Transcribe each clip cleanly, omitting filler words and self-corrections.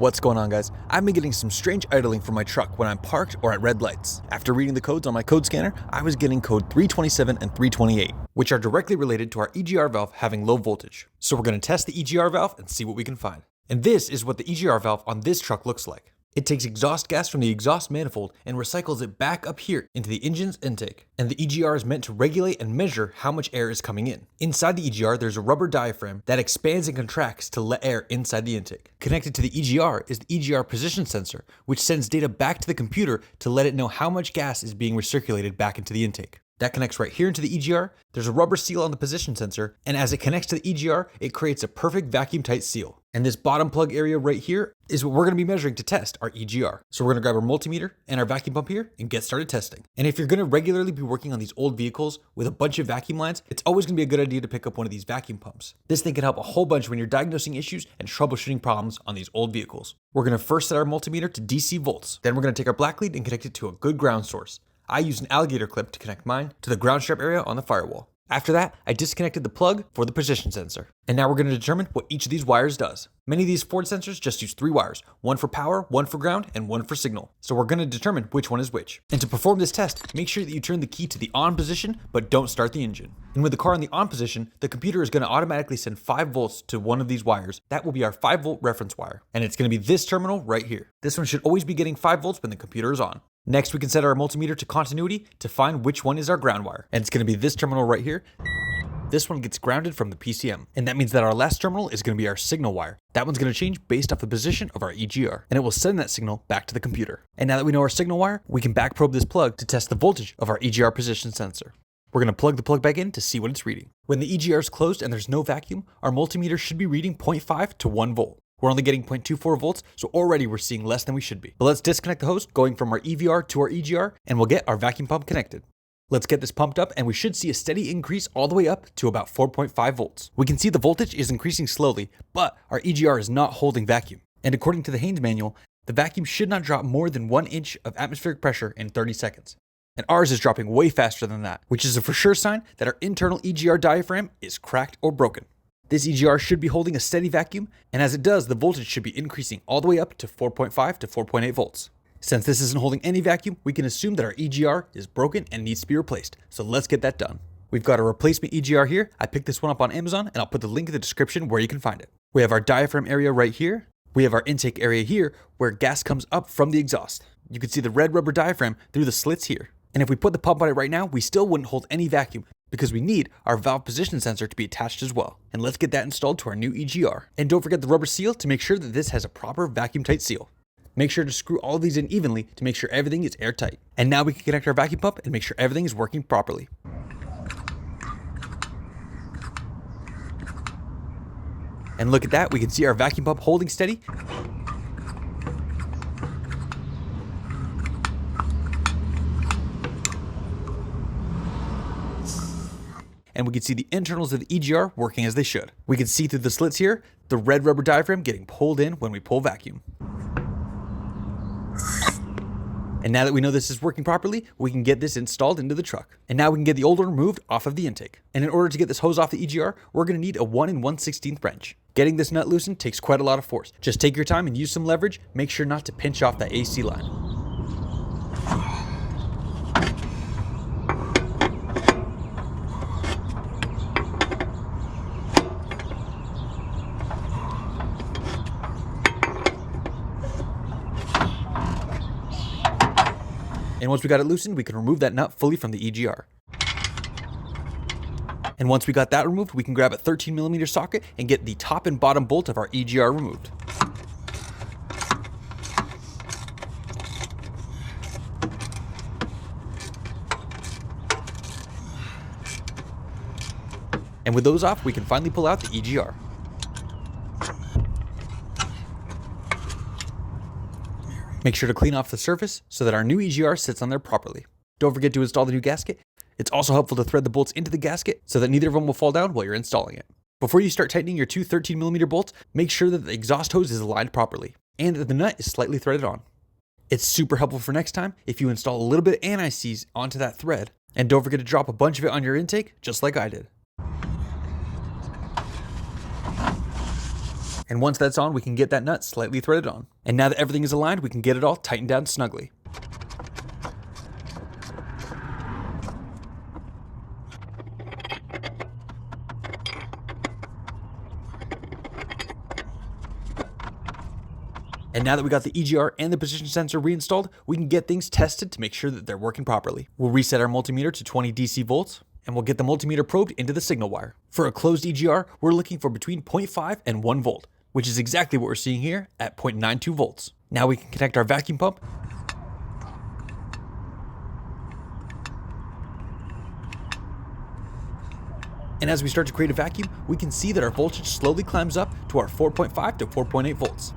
What's going on, guys? I've been getting some strange idling from my truck when I'm parked or at red lights. After reading the codes on my code scanner, I was getting code 327 and 328, which are directly related to our EGR valve having low voltage. So we're going to test the EGR valve and see what we can find. And this is what the EGR valve on this truck looks like. It takes exhaust gas from the exhaust manifold and recycles it back up here into the engine's intake. And the EGR is meant to regulate and measure how much air is coming in. Inside the EGR, there's a rubber diaphragm that expands and contracts to let air inside the intake. Connected to the EGR is the EGR position sensor, which sends data back to the computer to let it know how much gas is being recirculated back into the intake. That connects right here into the EGR. There's a rubber seal on the position sensor, and as it connects to the EGR, it creates a perfect vacuum tight seal. And this bottom plug area right here is what we're going to be measuring to test our EGR. So we're going to grab our multimeter and our vacuum pump here and get started testing. And if you're going to regularly be working on these old vehicles with a bunch of vacuum lines, it's always going to be a good idea to pick up one of these vacuum pumps. This thing can help a whole bunch when you're diagnosing issues and troubleshooting problems on these old vehicles. We're going to first set our multimeter to DC volts. Then we're going to take our black lead and connect it to a good ground source. I used an alligator clip to connect mine to the ground strap area on the firewall. After that, I disconnected the plug for the position sensor. And now we're going to determine what each of these wires does. Many of these Ford sensors just use 3 wires, one for power, one for ground, and one for signal. So we're going to determine which one is which. And to perform this test, make sure that you turn the key to the on position, but don't start the engine. And with the car in the on position, the computer is going to automatically send 5 volts to one of these wires. That will be our 5 volt reference wire. And it's going to be this terminal right here. This one should always be getting 5 volts when the computer is on. Next, we can set our multimeter to continuity to find which one is our ground wire. And it's going to be this terminal right here. This one gets grounded from the PCM. And that means that our last terminal is going to be our signal wire. That one's going to change based off the position of our EGR. And it will send that signal back to the computer. And now that we know our signal wire, we can back probe this plug to test the voltage of our EGR position sensor. We're going to plug the plug back in to see what it's reading. When the EGR is closed and there's no vacuum, our multimeter should be reading 0.5 to 1 volt. We're only getting 0.24 volts, so already we're seeing less than we should be. But let's disconnect the hose going from our EVR to our EGR, and we'll get our vacuum pump connected. Let's get this pumped up, and we should see a steady increase all the way up to about 4.5 volts. We can see the voltage is increasing slowly, but our EGR is not holding vacuum. And according to the Haynes manual, the vacuum should not drop more than 1 inch of atmospheric pressure in 30 seconds. And ours is dropping way faster than that, which is a for sure sign that our internal EGR diaphragm is cracked or broken. This EGR should be holding a steady vacuum, and as it does, the voltage should be increasing all the way up to 4.5 to 4.8 volts. Since this isn't holding any vacuum, we can assume that our EGR is broken and needs to be replaced, so let's get that done. We've got a replacement EGR here. I picked this one up on Amazon, and I'll put the link in the description where you can find it. We have our diaphragm area right here. We have our intake area here, where gas comes up from the exhaust. You can see the red rubber diaphragm through the slits here. And if we put the pump on it right now, we still wouldn't hold any vacuum, because we need our valve position sensor to be attached as well. And let's get that installed to our new EGR. And don't forget the rubber seal to make sure that this has a proper vacuum tight seal. Make sure to screw all of these in evenly to make sure everything is airtight. And now we can connect our vacuum pump and make sure everything is working properly. And look at that, we can see our vacuum pump holding steady. And we can see the internals of the EGR working as they should. We can see through the slits here, the red rubber diaphragm getting pulled in when we pull vacuum. And now that we know this is working properly, we can get this installed into the truck. And now we can get the old one removed off of the intake. And in order to get this hose off the EGR, we're going to need a 1 1/16 wrench. Getting this nut loosened takes quite a lot of force. Just take your time and use some leverage. Make sure not to pinch off that AC line. And once we got it loosened, we can remove that nut fully from the EGR. And once we got that removed, we can grab a 13mm socket and get the top and bottom bolt of our EGR removed. And with those off, we can finally pull out the EGR. Make sure to clean off the surface so that our new EGR sits on there properly. Don't forget to install the new gasket. It's also helpful to thread the bolts into the gasket so that neither of them will fall down while you're installing it. Before you start tightening your 2 13mm bolts, make sure that the exhaust hose is aligned properly and that the nut is slightly threaded on. It's super helpful for next time if you install a little bit of anti-seize onto that thread. And don't forget to drop a bunch of it on your intake, just like I did. And once that's on, we can get that nut slightly threaded on. And now that everything is aligned, we can get it all tightened down snugly. And now that we got the EGR and the position sensor reinstalled, we can get things tested to make sure that they're working properly. We'll reset our multimeter to 20 DC volts, and we'll get the multimeter probed into the signal wire. For a closed EGR, we're looking for between 0.5 and 1 volt, which is exactly what we're seeing here at 0.92 volts. Now we can connect our vacuum pump. And as we start to create a vacuum, we can see that our voltage slowly climbs up to our 4.5 to 4.8 volts.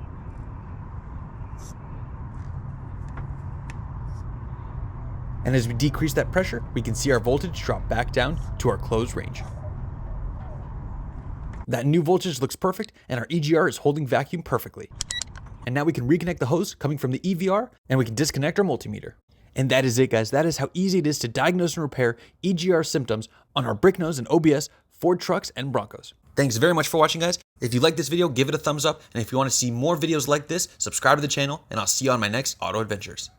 And as we decrease that pressure, we can see our voltage drop back down to our closed range. That new voltage looks perfect, and our EGR is holding vacuum perfectly. And now we can reconnect the hose coming from the EVR, and we can disconnect our multimeter. And that is it, guys. That is how easy it is to diagnose and repair EGR symptoms on our Bricknose and OBS Ford trucks and Broncos. Thanks very much for watching, guys. If you like this video, give it a thumbs up. And if you want to see more videos like this, subscribe to the channel, and I'll see you on my next auto adventures.